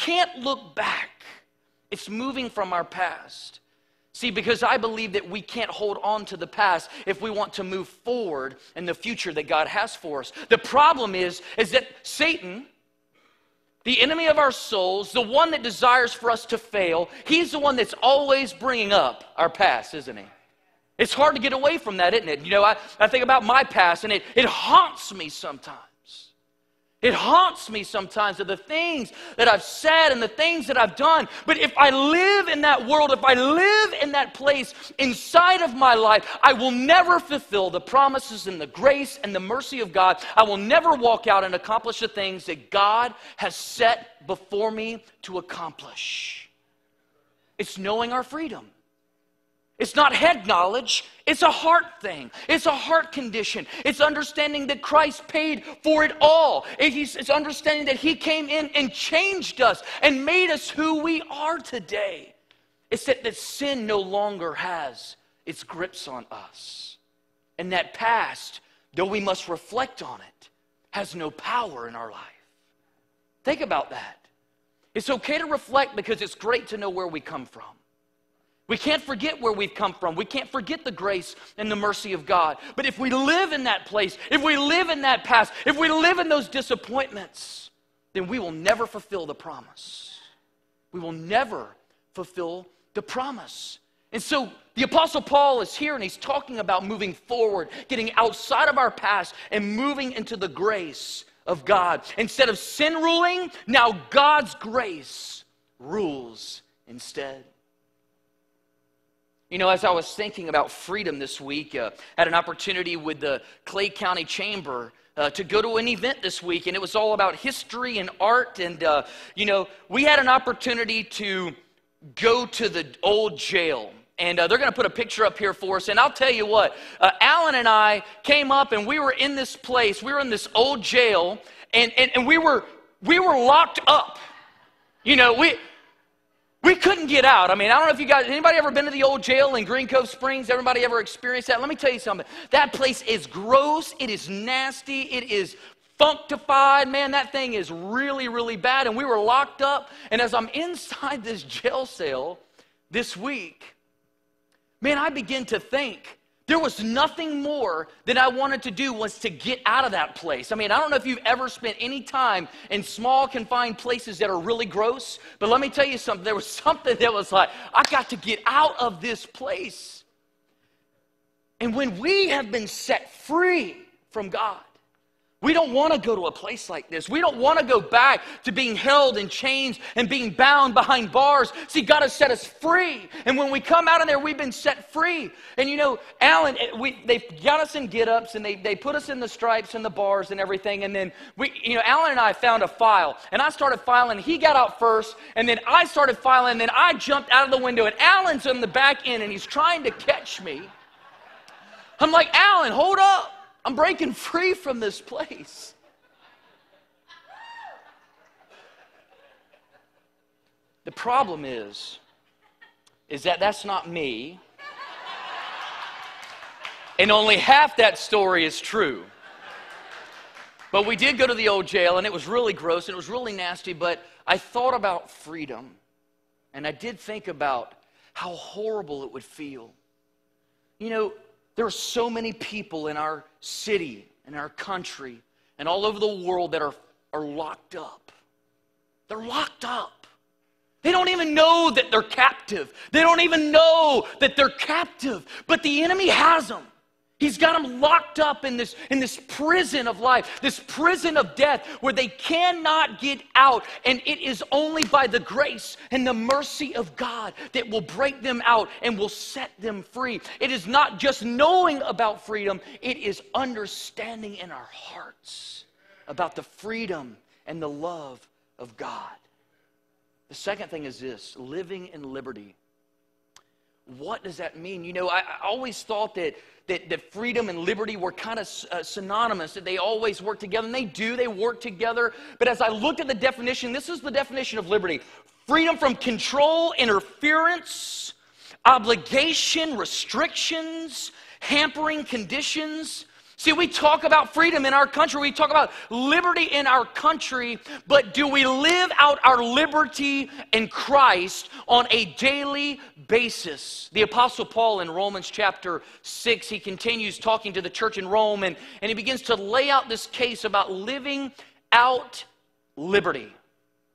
can't look back. It's moving from our past. See, because I believe that we can't hold on to the past if we want to move forward in the future that God has for us. The problem is that Satan, the enemy of our souls, the one that desires for us to fail, he's the one that's always bringing up our past, isn't he? It's hard to get away from that, isn't it? You know, I think about my past, and it haunts me sometimes. It haunts me sometimes of the things that I've said and the things that I've done. But if I live in that world, if I live in that place inside of my life, I will never fulfill the promises and the grace and the mercy of God. I will never walk out and accomplish the things that God has set before me to accomplish. It's knowing our freedom. It's not head knowledge, it's a heart thing. It's a heart condition. It's understanding that Christ paid for it all. It's understanding that he came in and changed us and made us who we are today. It's that sin no longer has its grips on us. And that past, though we must reflect on it, has no power in our life. Think about that. It's okay to reflect because it's great to know where we come from. We can't forget where we've come from. We can't forget the grace and the mercy of God. But if we live in that place, if we live in that past, if we live in those disappointments, then we will never fulfill the promise. We will never fulfill the promise. And so the Apostle Paul is here and he's talking about moving forward, getting outside of our past and moving into the grace of God. Instead of sin ruling, now God's grace rules instead. You know, as I was thinking about freedom this week, had an opportunity with the Clay County Chamber to go to an event this week, and it was all about history and art. And, you know, we had an opportunity to go to the old jail. And they're going to put a picture up here for us. And I'll tell you what, Alan and I came up, and we were in this place. We were in this old jail, and we were locked up. You know, we couldn't get out. I mean, I don't know if you guys, anybody ever been to the old jail in Green Cove Springs? Everybody ever experienced that? Let me tell you something. That place is gross. It is nasty. It is functified. Man, that thing is really, really bad. And we were locked up. And as I'm inside this jail cell this week, man, I begin to think there was nothing more that I wanted to do was to get out of that place. I mean, I don't know if you've ever spent any time in small, confined places that are really gross, but let me tell you something. There was something that was like, I got to get out of this place. And when we have been set free from God, we don't want to go to a place like this. We don't want to go back to being held in chains and being bound behind bars. See, God has set us free. And when we come out of there, we've been set free. And you know, Alan, they got us in get-ups and they put us in the stripes and the bars and everything. And then, Alan and I found a file. And I started filing. He got out first. And then I started filing. And then I jumped out of the window. And Alan's on the back end and he's trying to catch me. I'm like, Alan, hold up. I'm breaking free from this place. The problem is that that's not me. And only half that story is true. But we did go to the old jail, and it was really gross, and it was really nasty, but I thought about freedom, and I did think about how horrible it would feel. You know, there are so many people in our city, in our country, and all over the world that are locked up. They're locked up. They don't even know that they're captive. They don't even know that they're captive. But the enemy has them. He's got them locked up in this prison of life, this prison of death where they cannot get out. And it is only by the grace and the mercy of God that will break them out and will set them free. It is not just knowing about freedom, it is understanding in our hearts about the freedom and the love of God. The second thing is this, living in liberty. What does that mean? You know, I always thought that freedom and liberty were kind of synonymous, that they always work together, and they work together. But as I looked at the definition, this is the definition of liberty. Freedom from control, interference, obligation, restrictions, hampering conditions. See, we talk about freedom in our country. We talk about liberty in our country. But do we live out our liberty in Christ on a daily basis? The Apostle Paul in Romans chapter 6, he continues talking to the church in Rome. And he begins to lay out this case about living out liberty.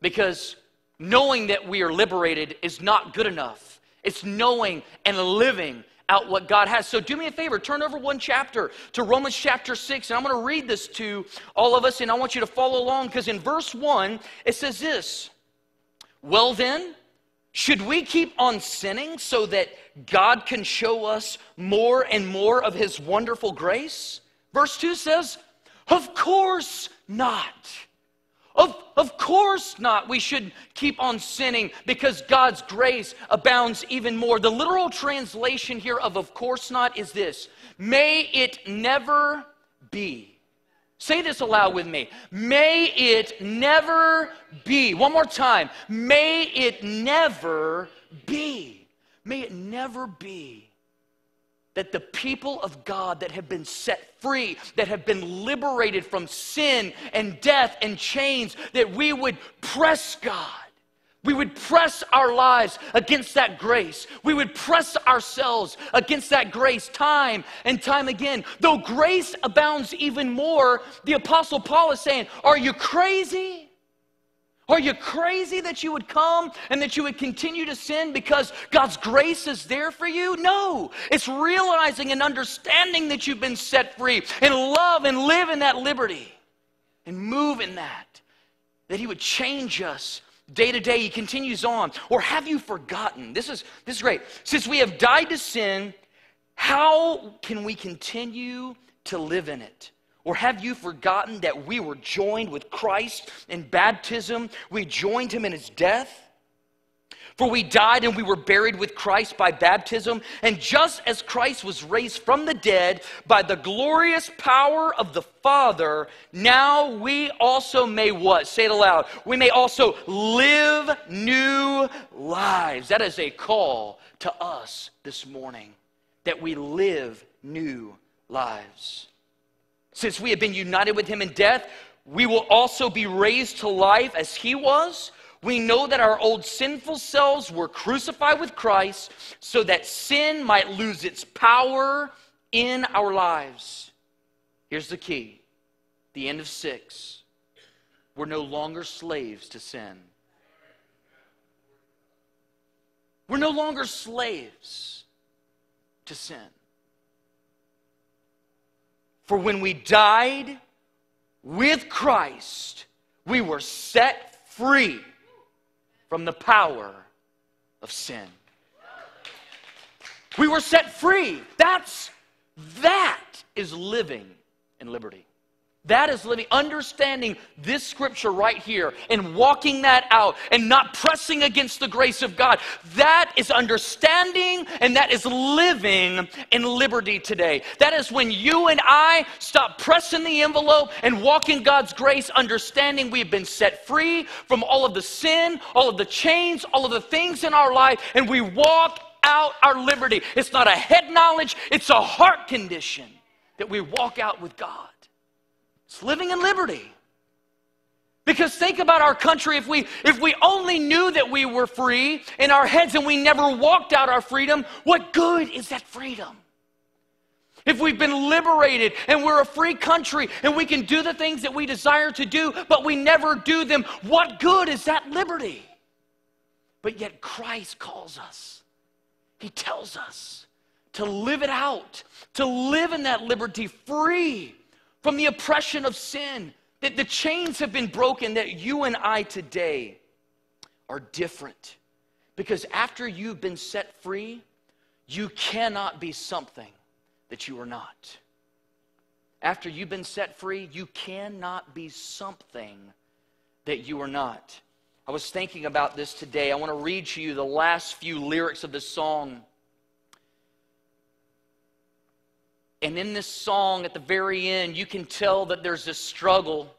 Because knowing that we are liberated is not good enough. It's knowing and living out what God has. So do me a favor, turn over one chapter to Romans chapter 6, and I'm going to read this to all of us, and I want you to follow along, because in verse 1, it says this: well then, should we keep on sinning so that God can show us more and more of his wonderful grace? Verse 2 says, of course not. Of course not. We should keep on sinning because God's grace abounds even more. The literal translation here of course not is this: may it never be. Say this aloud with me. May it never be. One more time. May it never be. May it never be that the people of God that have been set free, that have been liberated from sin and death and chains, that we would press God. We would press our lives against that grace. We would press ourselves against that grace time and time again. Though grace abounds even more, the Apostle Paul is saying, are you crazy? Are you crazy that you would come and that you would continue to sin because God's grace is there for you? No, it's realizing and understanding that you've been set free and love and live in that liberty and move in that he would change us day to day. He continues on. Or have you forgotten? This is great. Since we have died to sin, how can we continue to live in it? Or have you forgotten that we were joined with Christ in baptism? We joined him in his death. For we died and we were buried with Christ by baptism. And just as Christ was raised from the dead by the glorious power of the Father, now we also may what? Say it aloud. We may also live new lives. That is a call to us this morning, that we live new lives. Since we have been united with him in death, we will also be raised to life as he was. We know that our old sinful selves were crucified with Christ so that sin might lose its power in our lives. Here's the key. The end of 6. We're no longer slaves to sin. We're no longer slaves to sin. For when we died with Christ, we were set free from the power of sin. We were set free. That is living in liberty. That is living, understanding this scripture right here and walking that out and not pressing against the grace of God. That is understanding, and that is living in liberty today. That is when you and I stop pressing the envelope and walk in God's grace, understanding we've been set free from all of the sin, all of the chains, all of the things in our life, and we walk out our liberty. It's not a head knowledge, it's a heart condition that we walk out with God. It's living in liberty. Because think about our country. If we only knew that we were free in our heads and we never walked out our freedom, what good is that freedom? If we've been liberated and we're a free country and we can do the things that we desire to do, but we never do them, what good is that liberty? But yet Christ calls us. He tells us to live it out, to live in that liberty free from the oppression of sin, that the chains have been broken, that you and I today are different. Because after you've been set free, you cannot be something that you are not. After you've been set free, you cannot be something that you are not. I was thinking about this today. I want to read to you the last few lyrics of this song. And in this song, at the very end, you can tell that there's a struggle.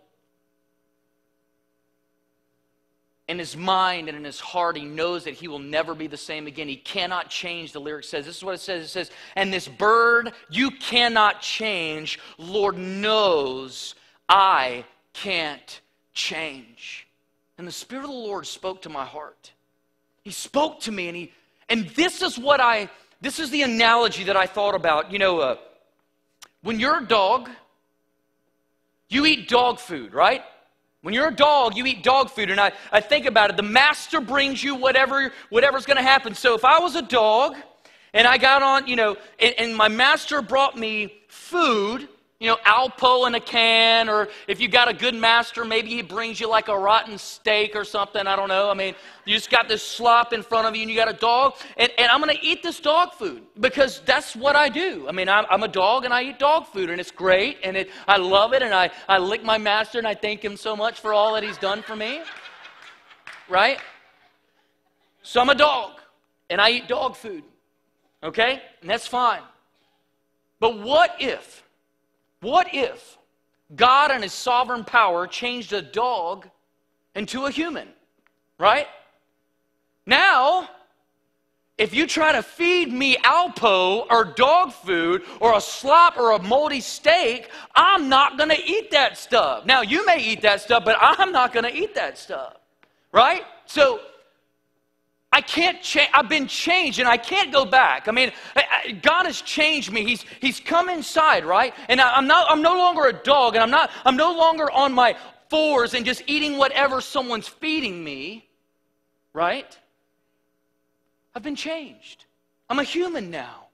in his mind and in his heart, he knows that he will never be the same again. He cannot change, the lyric says. This is what it says. It says, and this bird you cannot change. Lord knows I can't change. And the Spirit of the Lord spoke to my heart. He spoke to me, and this is the analogy that I thought about. You know, when you're a dog, you eat dog food, right? When you're a dog, you eat dog food, and I think about it. The master brings you whatever's going to happen. So if I was a dog, and I got on, and my master brought me food, Alpo in a can, or if you got a good master, maybe he brings you like a rotten steak or something, I don't know. I mean, you just got this slop in front of you and you got a dog, and I'm going to eat this dog food because that's what I do. I mean, I'm a dog and I eat dog food, and it's great, and I love it, and I lick my master and I thank him so much for all that he's done for me, right? So I'm a dog and I eat dog food, okay? And that's fine. But what if God in his sovereign power changed a dog into a human, right? Now, if you try to feed me Alpo or dog food or a slop or a moldy steak, I'm not going to eat that stuff. Now, you may eat that stuff, but I'm not going to eat that stuff, right? So, I can't change. I've been changed, and I can't go back. I mean, God has changed me. He's come inside, right? And I'm no longer a dog, and I'm no longer on my fours and just eating whatever someone's feeding me, right? I've been changed. I'm a human now.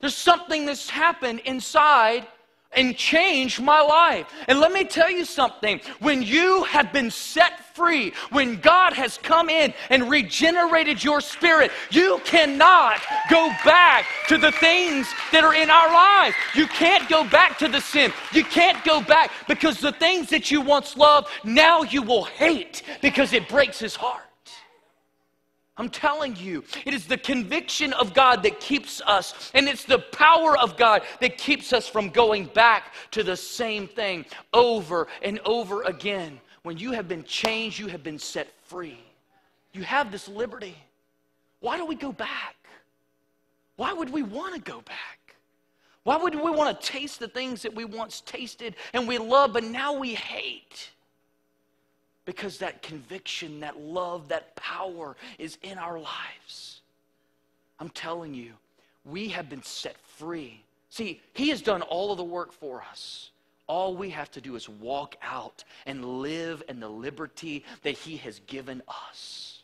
There's something that's happened inside and changed my life. And let me tell you something. When you have been set free, when God has come in and regenerated your spirit, you cannot go back to the things that are in our lives. You can't go back to the sin. You can't go back because the things that you once loved, now you will hate because it breaks his heart. I'm telling you, it is the conviction of God that keeps us, and it's the power of God that keeps us from going back to the same thing over and over again. When you have been changed, you have been set free. You have this liberty. Why do we go back? Why would we want to go back? Why would we want to taste the things that we once tasted and we love, but now we hate? Because that conviction, that love, that power is in our lives. I'm telling you, we have been set free. See, he has done all of the work for us. All we have to do is walk out and live in the liberty that he has given us.